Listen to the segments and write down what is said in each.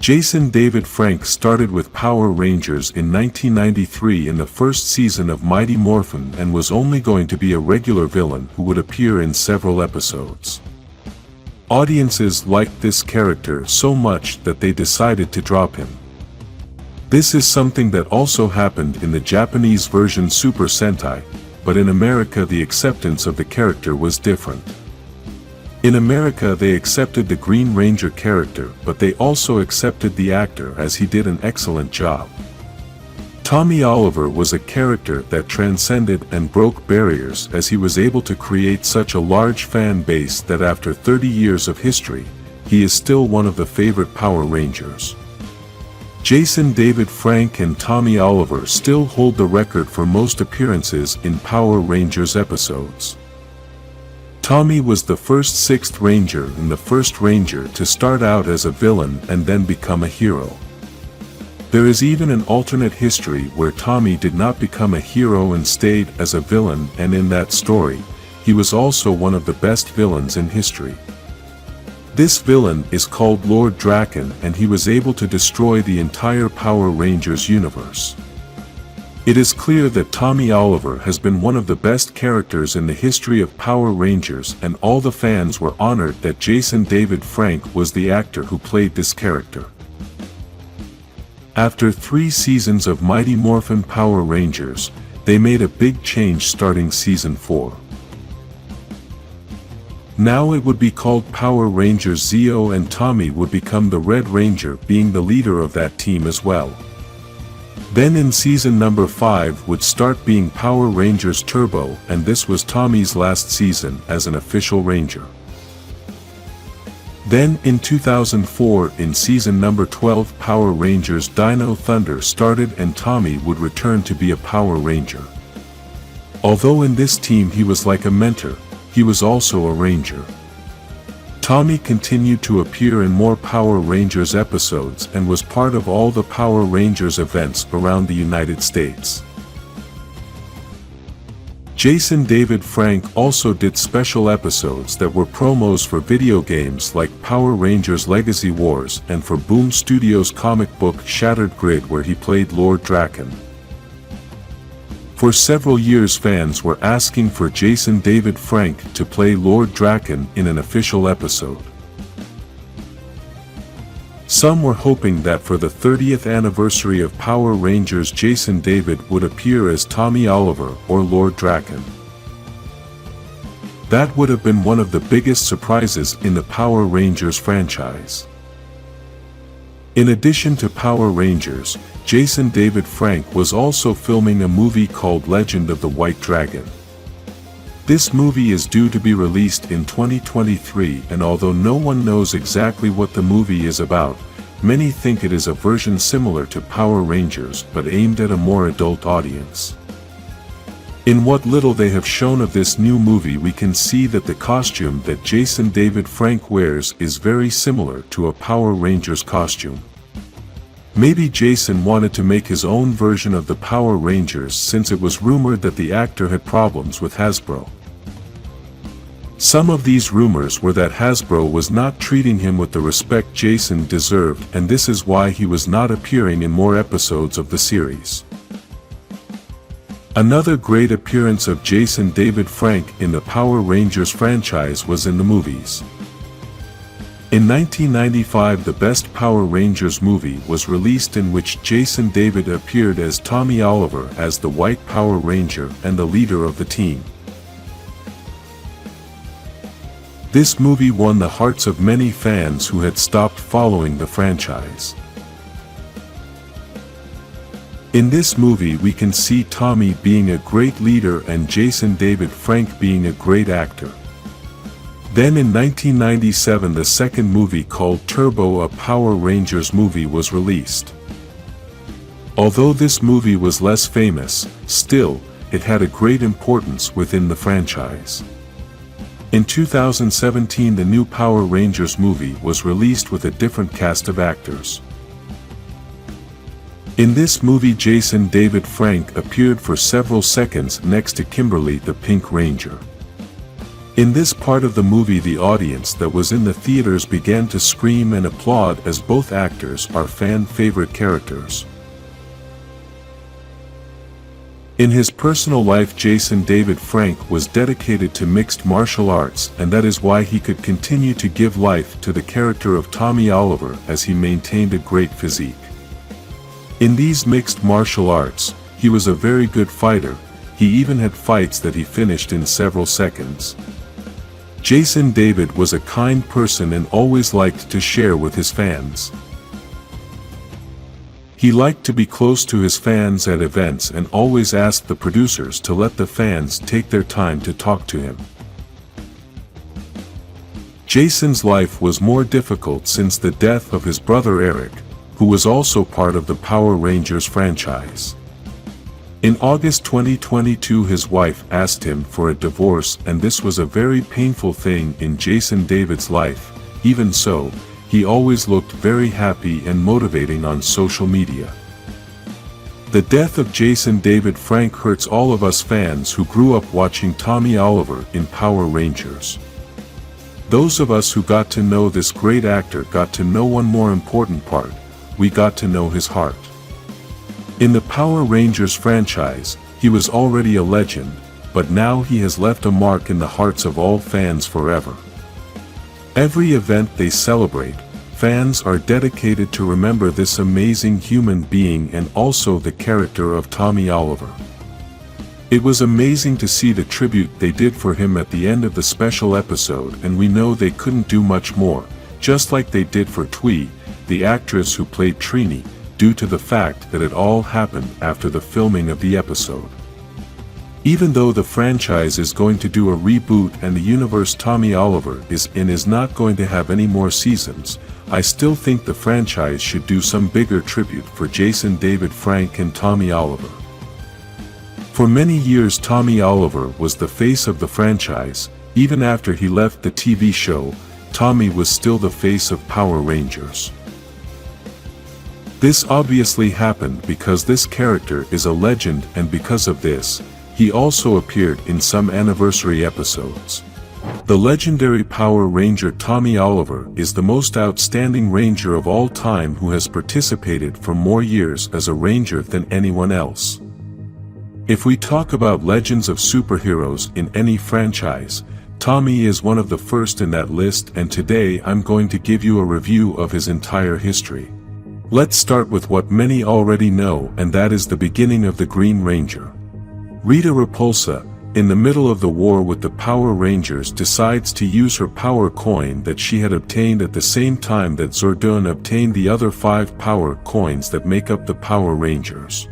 Jason David Frank started with Power Rangers in 1993 in the first season of Mighty Morphin and was only going to be a regular villain who would appear in several episodes. Audiences liked this character so much that they decided to drop him. This is something that also happened in the Japanese version Super Sentai, but in America the acceptance of the character was different. In America they accepted the Green Ranger character, but they also accepted the actor as he did an excellent job. Tommy Oliver was a character that transcended and broke barriers as he was able to create such a large fan base that after 30 years of history, he is still one of the favorite Power Rangers. Jason David Frank and Tommy Oliver still hold the record for most appearances in Power Rangers episodes. Tommy was the first Sixth Ranger and the first Ranger to start out as a villain and then become a hero. There is even an alternate history where Tommy did not become a hero and stayed as a villain, and in that story, he was also one of the best villains in history. This villain is called Lord Draken, and he was able to destroy the entire Power Rangers universe. It is clear that Tommy Oliver has been one of the best characters in the history of Power Rangers, and all the fans were honored that Jason David Frank was the actor who played this character. After 3 seasons of Mighty Morphin Power Rangers, they made a big change starting season 4. Now it would be called Power Rangers Zeo, and Tommy would become the Red Ranger, being the leader of that team as well. Then in season number 5 would start being Power Rangers Turbo, and this was Tommy's last season as an official Ranger. Then in 2004 in season number 12 Power Rangers Dino Thunder started, and Tommy would return to be a Power Ranger. Although in this team he was like a mentor, he was also a Ranger. Tommy continued to appear in more Power Rangers episodes and was part of all the Power Rangers events around the United States. Jason David Frank also did special episodes that were promos for video games like Power Rangers Legacy Wars and for Boom Studios' comic book Shattered Grid, where he played Lord Draken. For several years fans were asking for Jason David Frank to play Lord Draken in an official episode. Some were hoping that for the 30th anniversary of Power Rangers Jason David would appear as Tommy Oliver or Lord Draken. That would have been one of the biggest surprises in the Power Rangers franchise. In addition to Power Rangers, Jason David Frank was also filming a movie called Legend of the White Dragon. This movie is due to be released in 2023, and although no one knows exactly what the movie is about, many think it is a version similar to Power Rangers but aimed at a more adult audience. In what little they have shown of this new movie, we can see that the costume that Jason David Frank wears is very similar to a Power Rangers costume. Maybe Jason wanted to make his own version of the Power Rangers, since it was rumored that the actor had problems with Hasbro. Some of these rumors were that Hasbro was not treating him with the respect Jason deserved, and this is why he was not appearing in more episodes of the series. Another great appearance of Jason David Frank in the Power Rangers franchise was in the movies. In 1995, the Best Power Rangers movie was released, in which Jason David appeared as Tommy Oliver as the White Power Ranger and the leader of the team. This movie won the hearts of many fans who had stopped following the franchise. In this movie we can see Tommy being a great leader and Jason David Frank being a great actor. Then in 1997 the second movie called Turbo, a Power Rangers movie, was released. Although this movie was less famous, still, it had a great importance within the franchise. In 2017 the new Power Rangers movie was released with a different cast of actors. In this movie Jason David Frank appeared for several seconds next to Kimberly the Pink Ranger. In this part of the movie, the audience that was in the theaters began to scream and applaud as both actors are fan-favorite characters. In his personal life, Jason David Frank was dedicated to mixed martial arts, and that is why he could continue to give life to the character of Tommy Oliver as he maintained a great physique. In these mixed martial arts, he was a very good fighter. He even had fights that he finished in several seconds. Jason David was a kind person and always liked to share with his fans. He liked to be close to his fans at events and always asked the producers to let the fans take their time to talk to him. Jason's life was more difficult since the death of his brother Eric, who was also part of the Power Rangers franchise. In August 2022, his wife asked him for a divorce, and this was a very painful thing in Jason David's life. Even so, he always looked very happy and motivating on social media. The death of Jason David Frank hurts all of us fans who grew up watching Tommy Oliver in Power Rangers. Those of us who got to know this great actor got to know one more important part: we got to know his heart. In the Power Rangers franchise, he was already a legend, but now he has left a mark in the hearts of all fans forever. Every event they celebrate, fans are dedicated to remember this amazing human being and also the character of Tommy Oliver. It was amazing to see the tribute they did for him at the end of the special episode, and we know they couldn't do much more, just like they did for Twee, the actress who played Trini, due to the fact that it all happened after the filming of the episode. Even though the franchise is going to do a reboot and the universe Tommy Oliver is in is not going to have any more seasons, I still think the franchise should do some bigger tribute for Jason David Frank and Tommy Oliver. For many years, Tommy Oliver was the face of the franchise. Even after he left the TV show, Tommy was still the face of Power Rangers. This obviously happened because this character is a legend, and because of this, he also appeared in some anniversary episodes. The legendary Power Ranger Tommy Oliver is the most outstanding Ranger of all time who has participated for more years as a Ranger than anyone else. If we talk about legends of superheroes in any franchise, Tommy is one of the first in that list, and today I'm going to give you a review of his entire history. Let's start with what many already know, and that is the beginning of the Green Ranger. Rita Repulsa, in the middle of the war with the Power Rangers, decides to use her power coin that she had obtained at the same time that Zordon obtained the other 5 power coins that make up the Power Rangers.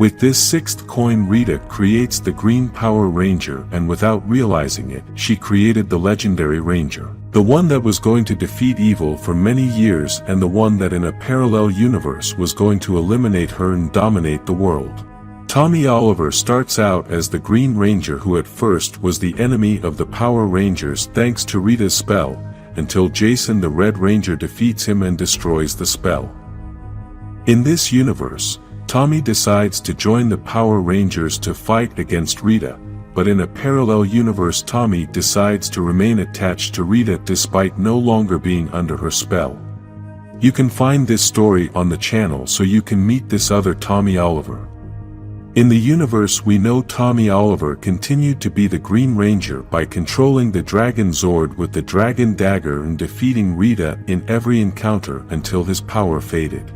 With this 6th coin, Rita creates the Green Power Ranger, and without realizing it, she created the legendary Ranger. The one that was going to defeat evil for many years, and the one that in a parallel universe was going to eliminate her and dominate the world. Tommy Oliver starts out as the Green Ranger, who at first was the enemy of the Power Rangers thanks to Rita's spell, until Jason the Red Ranger defeats him and destroys the spell. In this universe, Tommy decides to join the Power Rangers to fight against Rita, but in a parallel universe, Tommy decides to remain attached to Rita despite no longer being under her spell. You can find this story on the channel so you can meet this other Tommy Oliver. In the universe we know, Tommy Oliver continued to be the Green Ranger by controlling the Dragon Zord with the Dragon Dagger and defeating Rita in every encounter until his power faded.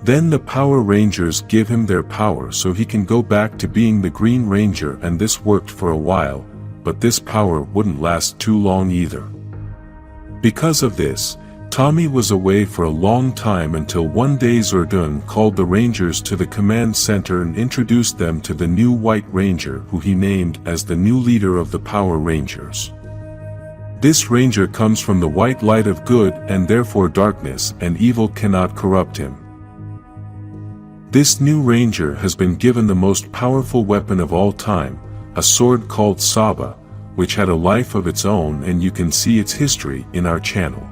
Then the Power Rangers give him their power so he can go back to being the Green Ranger, and this worked for a while, but this power wouldn't last too long either. Because of this, Tommy was away for a long time until one day Zordon called the Rangers to the command center and introduced them to the new White Ranger, who he named as the new leader of the Power Rangers. This Ranger comes from the white light of good, and therefore darkness and evil cannot corrupt him. This new Ranger has been given the most powerful weapon of all time, a sword called Saba, which had a life of its own, and you can see its history in our channel.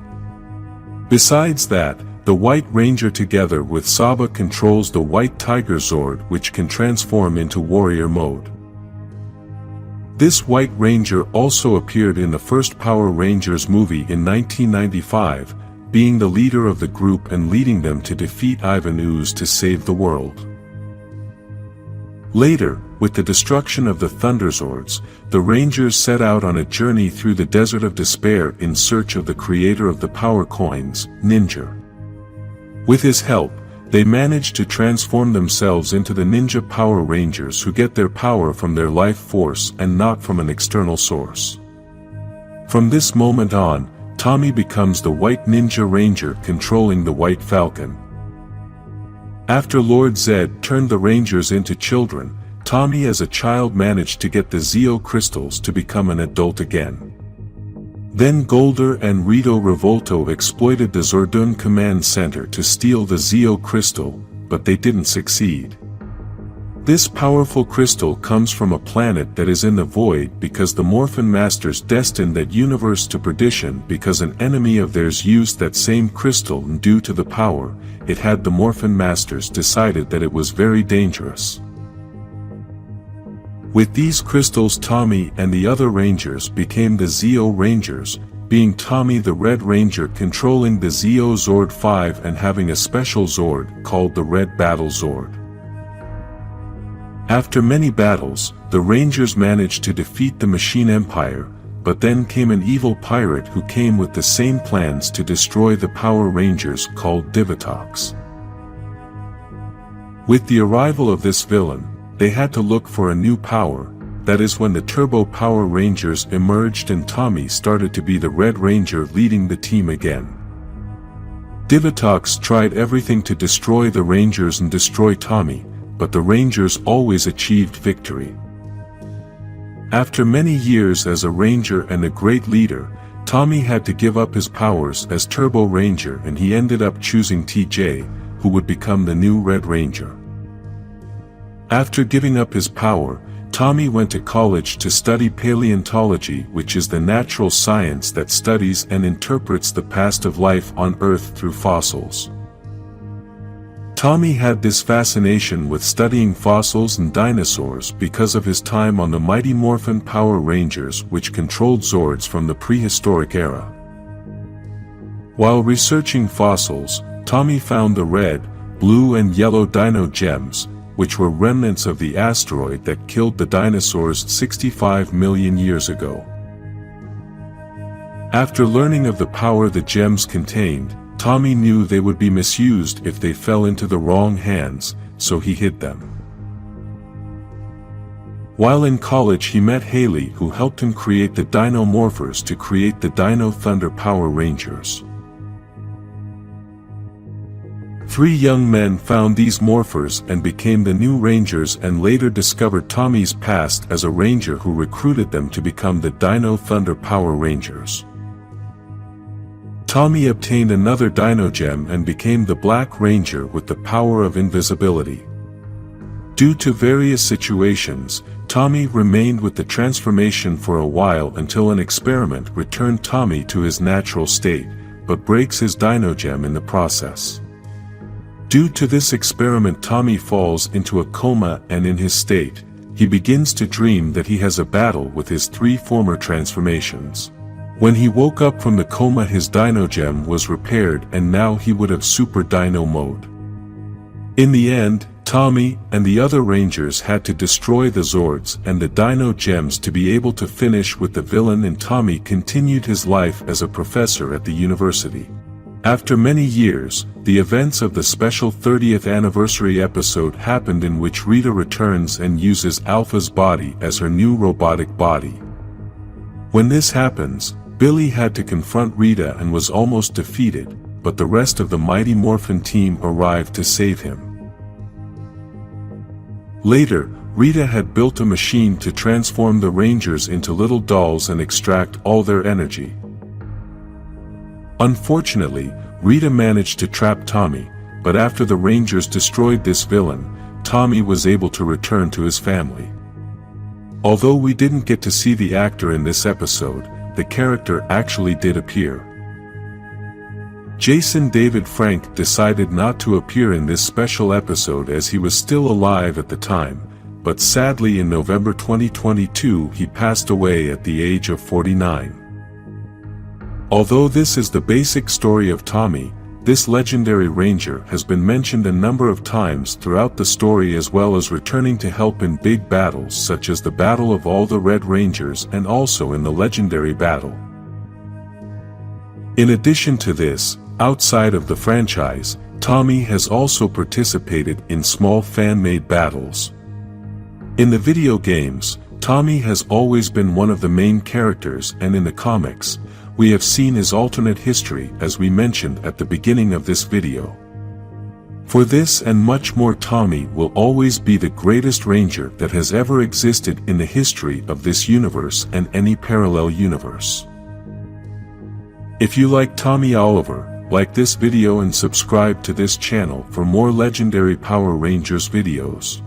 Besides that, the White Ranger together with Saba controls the White Tiger Zord, which can transform into warrior mode. This White Ranger also appeared in the first Power Rangers movie in 1995, being the leader of the group and leading them to defeat Ivan Ooze to save the world. Later, with the destruction of the Thunderzords, the Rangers set out on a journey through the Desert of Despair in search of the creator of the Power Coins, Ninja. With his help, they managed to transform themselves into the Ninja Power Rangers who get their power from their life force and not from an external source. From this moment on, Tommy becomes the White Ninja Ranger controlling the White Falcon. After Lord Zed turned the Rangers into children, Tommy as a child managed to get the Zeo crystals to become an adult again. Then Golder and Rito Revolto exploited the Zordon Command Center to steal the Zeo crystal, but they didn't succeed. This powerful crystal comes from a planet that is in the void because the Morphin Masters destined that universe to perdition because an enemy of theirs used that same crystal, and due to the power it had, the Morphin Masters decided that it was very dangerous. With these crystals, Tommy and the other Rangers became the Zeo Rangers, being Tommy the Red Ranger controlling the Zeo Zord 5 and having a special Zord called the Red Battle Zord. After many battles, the Rangers managed to defeat the Machine Empire, but then came an evil pirate who came with the same plans to destroy the Power Rangers called Divatox. With the arrival of this villain, they had to look for a new power. That is when the Turbo Power Rangers emerged and Tommy started to be the Red Ranger leading the team again. Divatox tried everything to destroy the Rangers and destroy Tommy, but the Rangers always achieved victory. After many years as a Ranger and a great leader, Tommy had to give up his powers as Turbo Ranger and he ended up choosing TJ, who would become the new Red Ranger. After giving up his power, Tommy went to college to study paleontology, which is the natural science that studies and interprets the past of life on Earth through fossils. Tommy had this fascination with studying fossils and dinosaurs because of his time on the Mighty Morphin Power Rangers, which controlled Zords from the prehistoric era. While researching fossils, Tommy found the red, blue and yellow dino gems, which were remnants of the asteroid that killed the dinosaurs 65 million years ago. After learning of the power the gems contained, Tommy knew they would be misused if they fell into the wrong hands, so he hid them. While in college he met Haley, who helped him create the Dino Morphers to create the Dino Thunder Power Rangers. 3 young men found these morphers and became the new Rangers and later discovered Tommy's past as a Ranger who recruited them to become the Dino Thunder Power Rangers. Tommy obtained another Dino Gem and became the Black Ranger with the power of invisibility. Due to various situations, Tommy remained with the transformation for a while until an experiment returned Tommy to his natural state, but breaks his Dino Gem in the process. Due to this experiment, Tommy falls into a coma and in his state, he begins to dream that he has a battle with his 3 former transformations. When he woke up from the coma, his Dino Gem was repaired and now he would have Super Dino mode. In the end, Tommy and the other Rangers had to destroy the Zords and the Dino Gems to be able to finish with the villain, and Tommy continued his life as a professor at the university. After many years, the events of the special 30th anniversary episode happened in which Rita returns and uses Alpha's body as her new robotic body. When this happens, Billy had to confront Rita and was almost defeated, but the rest of the Mighty Morphin team arrived to save him. Later, Rita had built a machine to transform the Rangers into little dolls and extract all their energy. Unfortunately, Rita managed to trap Tommy, but after the Rangers destroyed this villain, Tommy was able to return to his family. Although we didn't get to see the actor in this episode, the character actually did appear. Jason David Frank decided not to appear in this special episode as he was still alive at the time, but sadly in November 2022 he passed away at the age of 49. Although this is the basic story of Tommy, this legendary ranger has been mentioned a number of times throughout the story, as well as returning to help in big battles such as the Battle of all the Red Rangers and also in the legendary battle. In addition to this, outside of the franchise, Tommy has also participated in small fan-made battles. In the video games, Tommy has always been one of the main characters, and in the comics, we have seen his alternate history as we mentioned at the beginning of this video. For this and much more, Tommy will always be the greatest ranger that has ever existed in the history of this universe and any parallel universe. If you like Tommy Oliver, like this video and subscribe to this channel for more legendary Power Rangers videos.